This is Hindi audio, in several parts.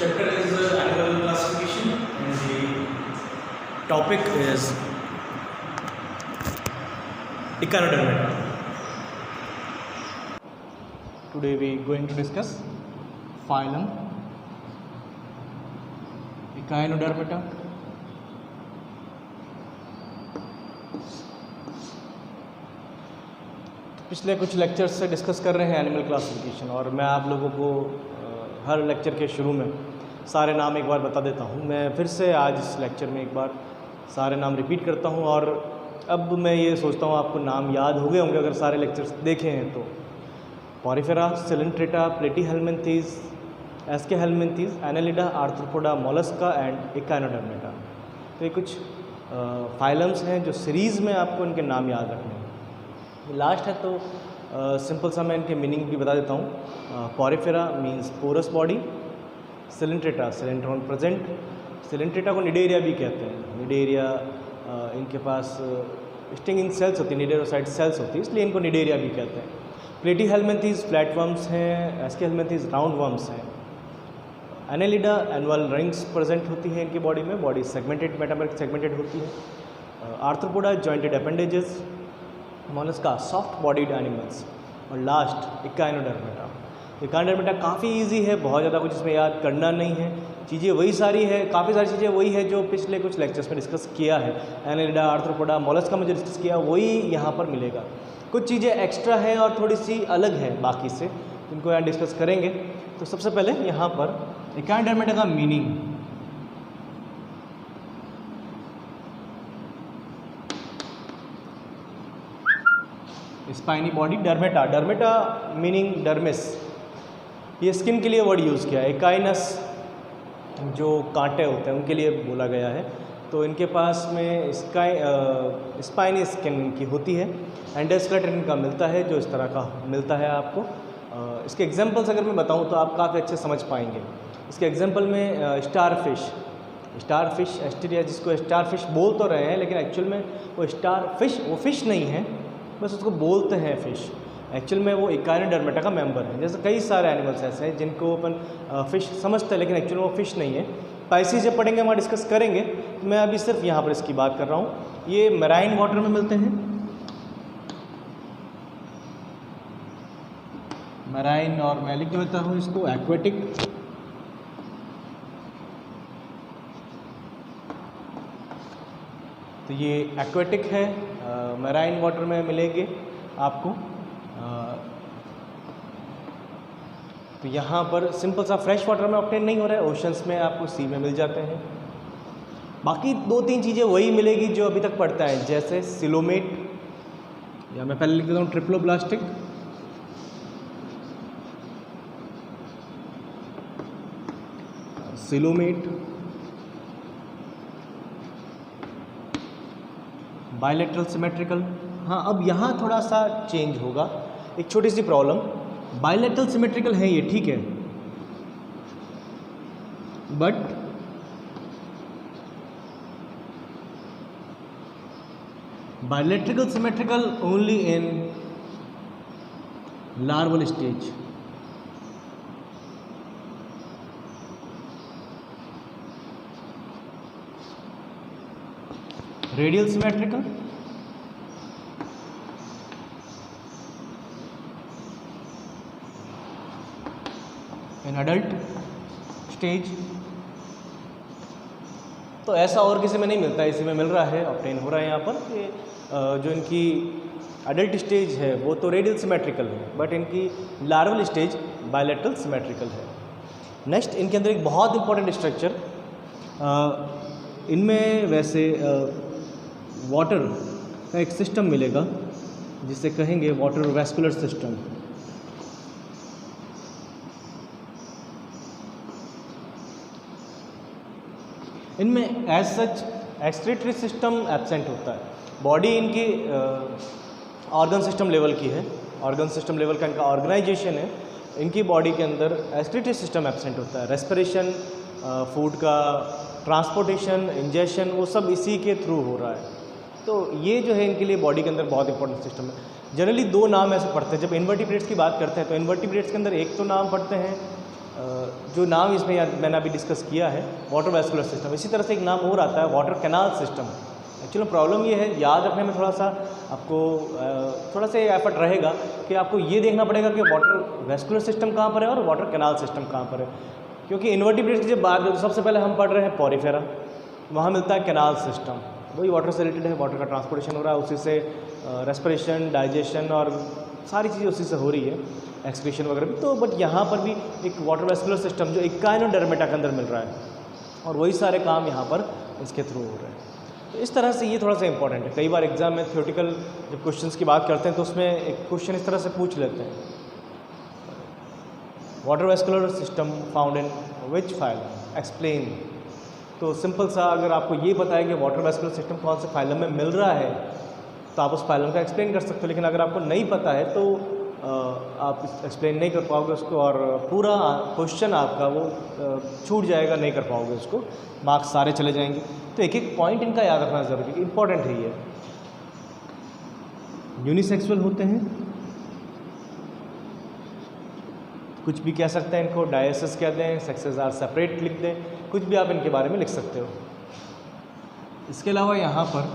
chapter is animal classification and the topic is Echinodermata. Today we going to discuss phylum Echinodermata. पिछले कुछ लेक्चर्स से डिस्कस कर रहे हैं एनिमल क्लासिफिकेशन, और मैं आप लोगों को हर लेक्चर के शुरू में सारे नाम एक बार बता देता हूं। मैं फिर से आज इस लेक्चर में एक बार सारे नाम रिपीट करता हूं, और अब मैं ये सोचता हूं आपको नाम याद हो गए होंगे अगर सारे लेक्चर्स देखे हैं तो। Porifera, Coelenterata, Platyhelminthes, Aschelminthes, Annelida, Arthropoda, Mollusca and Echinodermata. तो ये कुछ फाइलम्स हैं जो सीरीज़ में आपको इनके नाम याद रखने हैं। लास्ट है तो सिंपल सा मैं इनके मीनिंग भी बता देता हूँ। Porifera means porous body, Coelenterata coelenteron present, Coelenterata को निडेरिया भी कहते हैं। निडेरिया इनके पास स्टिंगिंग सेल्स होती है, निडेरोसाइट सेल्स होती है, इसलिए इनको निडेरिया भी कहते हैं। प्लेटीहेल्मिन्थीज फ्लैट वर्म्स हैं, एस्केहेल्मिन्थीज राउंड वर्म्स हैं। एनालिडा एनुअल रिंग्स प्रेजेंट होती है इनकी बॉडी में, बॉडी सेगमेंटेड मेटामेरिक सेगमेंटेड होती है। Arthropoda jointed appendages, Mollusca soft bodied animals, और लास्ट एकाइनोडर्मेटा। एकाइनोडर्मेटा काफ़ी इजी है, बहुत ज़्यादा कुछ इसमें याद करना नहीं है, चीज़ें वही सारी है, काफ़ी सारी चीज़ें वही है जो पिछले कुछ लेक्चर्स में डिस्कस किया है। एनालिडा, आर्थ्रोपोडा, मोलस्का में जो डिस्कस किया वही यहाँ पर मिलेगा। कुछ चीज़ें एक्स्ट्रा हैं और थोड़ी सी अलग है बाकी से, इनको यहाँ डिस्कस करेंगे। तो सबसे पहले यहाँ पर एकाइनोडर्मेटा का meaning. Spiny body, dermata, dermata meaning dermis, ये स्किन के लिए वर्ड यूज़ किया है। एकाइनस जो कांटे होते हैं उनके लिए बोला गया है। तो इनके पास में स्पाइनी स्किन इनकी होती है। एंडोस्केलेटन इनका मिलता है जो इस तरह का मिलता है आपको। इसके एग्जांपल्स अगर मैं बताऊं तो आप काफ़ी अच्छे समझ पाएंगे। इसके एग्जांपल में स्टारफिश, स्टारफिश एस्टेरिया, जिसको स्टारफिश बोल तो रहे हैं लेकिन एक्चुअल में वो स्टारफिश वो फिश नहीं है, बस उसको बोलते हैं फिश। एक्चुअल में वो एकाइनोडर्मेटा का मेंबर है। जैसे कई सारे एनिमल्स ऐसे हैं जिनको अपन फिश समझते हैं लेकिन एक्चुअल में वो फिश नहीं है। पैसी जब पढ़ेंगे वहाँ डिस्कस करेंगे, तो मैं अभी सिर्फ यहाँ पर इसकी बात कर रहा हूँ। ये मैराइन वाटर में मिलते हैं, मैराइन, और मैं लिख देता हूँ इसको एक्वेटिक। तो ये एक्वेटिक है, मैराइन वाटर में मिलेंगे आपको। तो यहाँ पर सिंपल सा फ्रेश वाटर में ऑब्टेन नहीं हो रहा है, ओशंस में आपको सी में मिल जाते हैं। बाकी दो तीन चीज़ें वही मिलेगी जो अभी तक पढ़ता है, जैसे सिलोमेट, या मैं पहले लिख देता हूँ ट्रिप्लोब्लास्टिक, सिलोमेट, बायलैटरल सिमेट्रिकल। हाँ, अब यहाँ थोड़ा सा चेंज होगा, एक छोटी सी प्रॉब्लम। बायलैटरल सिमेट्रिकल है ये, ठीक है, but bilateral symmetrical only in larval stage. Radial symmetrical in adult stage. तो ऐसा और किसी में नहीं मिलता, इसी में मिल रहा है, ऑब्टेन हो रहा है यहाँ पर कि जो इनकी अडल्ट स्टेज है वो तो रेडियल सिमेट्रिकल है, बट इनकी लार्वल स्टेज बायलैटरल सिमेट्रिकल है। नेक्स्ट, इनके अंदर एक बहुत इंपॉर्टेंट स्ट्रक्चर, इनमें वैसे वाटर का एक सिस्टम मिलेगा जिसे कहेंगे वाटर वैस्कुलर सिस्टम। इनमें as such excretory system absent होता है। बॉडी इनकी ऑर्गन सिस्टम लेवल की है, ऑर्गन सिस्टम लेवल का इनका ऑर्गेनाइजेशन है। इनकी बॉडी के अंदर एक्सक्रीटरी सिस्टम एब्सेंट होता है। रेस्पिरेशन, फूड का ट्रांसपोर्टेशन, इंजेशन, वो सब इसी के थ्रू हो रहा है। तो ये जो है इनके लिए बॉडी के अंदर बहुत इंपॉर्टेंट सिस्टम है। जनरली दो नाम ऐसे पढ़ते हैं जब इन्वर्टिब्रेट्स की बात करते हैं, तो इन्वर्टिब्रेट्स के अंदर एक तो नाम पढ़ते हैं जो नाम इसमें मैंने अभी डिस्कस किया है वाटर वैस्कुलर सिस्टम, इसी तरह से एक नाम और आता है water canal system. Actually problem ये है, याद रखने में थोड़ा सा आपको थोड़ा सा एफर्ट रहेगा कि आपको ये देखना पड़ेगा कि वाटर वैस्कुलर सिस्टम कहाँ पर है और वाटर कैनाल सिस्टम कहाँ पर है। क्योंकि इन्वर्टिब्रेट्स की जब बात करें तो सबसे पहले हम पढ़ रहे हैं पॉरीफेरा, वहाँ मिलता है कैनाल सिस्टम, वही वाटर से रिलेटेड है, वाटर का ट्रांसपोर्टेशन हो रहा है, उसी से रेस्पिरेशन, डाइजेशन और सारी चीज़ें उसी से हो रही है, एक्सक्रीशन वगैरह भी। तो बट यहाँ पर भी एक वाटर वैस्कुलर सिस्टम जो इकाइनोडर्मेटा के अंदर मिल रहा है और वही सारे काम यहाँ पर इसके थ्रू हो रहे हैं। तो इस तरह से ये थोड़ा सा इंपॉर्टेंट है। कई बार एग्जाम में थ्योरेटिकल जब क्वेश्चंस की बात करते हैं तो उसमें एक क्वेश्चन इस तरह से पूछ लेते हैं, water vascular system found in which phylum explain. तो सिंपल सा अगर आपको ये पता है कि वाटर वैस्कुलर सिस्टम कौन से फाइलम में मिल रहा है तो आप उस फाइलम का एक्सप्लेन कर सकते हो, लेकिन अगर आपको नहीं पता है तो आप एक्सप्लेन नहीं कर पाओगे उसको और पूरा क्वेश्चन आपका वो छूट जाएगा, नहीं कर पाओगे उसको, मार्क्स सारे चले जाएंगे। तो एक एक पॉइंट इनका याद रखना ज़रूरी, इंपॉर्टेंट है ये। यूनिसेक्सुअल होते हैं, कुछ भी कह सकते हैं इनको, डायसेस कहते हैं, सेक्सेस आर सेपरेट लिख दें, कुछ भी आप इनके बारे में लिख सकते हो। इसके अलावा यहाँ पर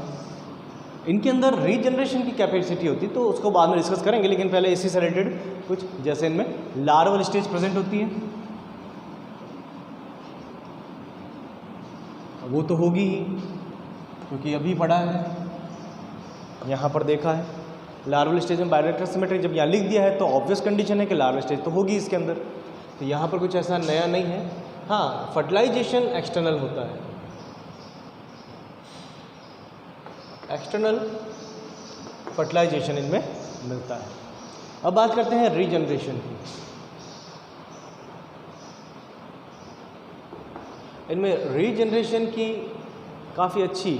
इनके अंदर रीजनरेशन की कैपेसिटी होती है, तो उसको बाद में डिस्कस करेंगे, लेकिन पहले इसी से रिलेटेड कुछ, जैसे इनमें लार्वल स्टेज प्रेजेंट होती है, वो तो होगी ही क्योंकि अभी पढ़ा है, यहाँ पर देखा है। लार्वल स्टेज में बायोरिएक्टर सिमेट्री जब यहाँ लिख दिया है तो ऑब्वियस कंडीशन है कि लार्वल स्टेज तो होगी इसके अंदर, तो यहाँ पर कुछ ऐसा नया नहीं है। हाँ, फर्टिलाइजेशन एक्सटर्नल होता है, एक्सटर्नल फर्टिलाइजेशन इनमें मिलता है। अब बात करते हैं रीजनरेशन की। इनमें रीजनरेशन की काफ़ी अच्छी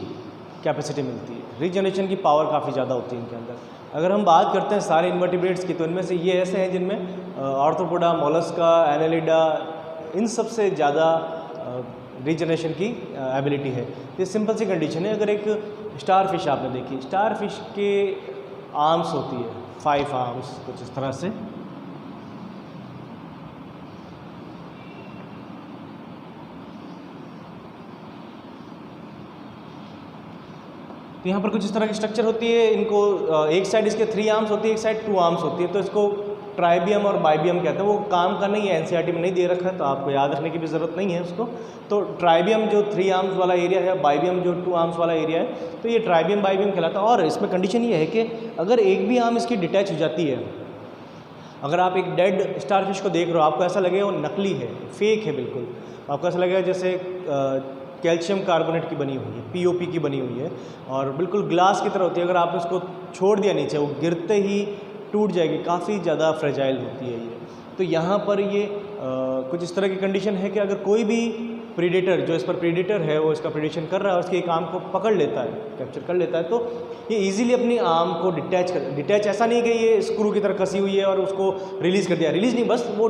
कैपेसिटी मिलती है, रीजनरेशन की पावर काफ़ी ज़्यादा होती है इनके अंदर। अगर हम बात करते हैं सारे इन्वर्टिब्रेट्स की तो इनमें से ये ऐसे हैं जिनमें आर्थ्रोपोडा, मोलस्का, एनालिडा, इन सब से ज़्यादा रीजनरेशन की एबिलिटी है। ये सिंपल सी कंडीशन है। अगर एक स्टार फिश आपने देखी, स्टार फिश के आर्म्स होती है 5 आर्म्स कुछ इस तरह से, तो यहाँ पर कुछ इस तरह की स्ट्रक्चर होती है। इनको एक साइड इसके 3 आर्म्स होती है, एक साइड 2 आर्म्स होती है, तो इसको ट्राइबियम और बाइबियम कहते हैं। वो काम का नहीं है, एनसीईआरटी में नहीं दे रखा है तो आपको याद रखने की भी ज़रूरत नहीं है उसको। तो ट्राइबियम जो 3 आर्म्स वाला एरिया है, बाइबियम जो 2 आर्म्स वाला एरिया है, तो ये ट्राइबियम बाइबियम कहलाता है। और इसमें कंडीशन ये है कि अगर एक भी आर्म इसकी डिटैच हो जाती है, अगर आप एक डेड स्टारफिश को देख रहे हो, आपको ऐसा लगेगा वो नकली है, फेक है बिल्कुल, आपको ऐसा लगेगा जैसे कैल्शियम कार्बोनेट की बनी हुई है, पीओपी की बनी हुई है और बिल्कुल ग्लास की तरह होती है। अगर आपने उसको छोड़ दिया नीचे, वो गिरते ही टूट जाएगी, काफ़ी ज़्यादा फ्रेजाइल होती है ये। तो यहाँ पर ये कुछ इस तरह की कंडीशन है कि अगर कोई भी प्रीडेटर, जो इस पर प्रीडेटर है, वो इसका प्रीडेशन कर रहा है, उसके एक आर्म को पकड़ लेता है, कैप्चर कर लेता है, तो ये इजीली अपनी आर्म को डिटैच ऐसा नहीं कि ये स्क्रू की तरह कसी हुई है और उसको रिलीज़ कर दिया, रिलीज़ नहीं, बस वो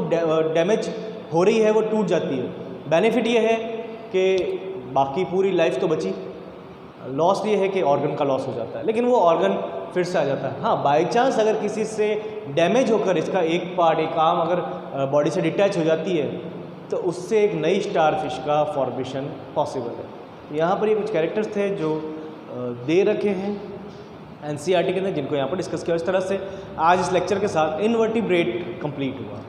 डैमेज हो रही है, वो टूट जाती है। बेनिफिट ये है कि बाकी पूरी लाइफ तो बची, लॉस ये है कि ऑर्गन का लॉस हो जाता है, लेकिन वो ऑर्गन फिर से आ जाता है। हाँ, बाई चांस अगर किसी से डैमेज होकर इसका एक पार्ट, एक आर्म अगर बॉडी से डिटैच हो जाती है तो उससे एक नई स्टारफिश का फॉर्मेशन पॉसिबल है। यहाँ पर ये कुछ कैरेक्टर्स थे जो दे रखे हैं एनसीईआरटी के अंदर, जिनको यहाँ पर डिस्कस किया। इस तरह से आज इस लेक्चर के साथ इन्वर्टिब्रेट कंप्लीट हुआ।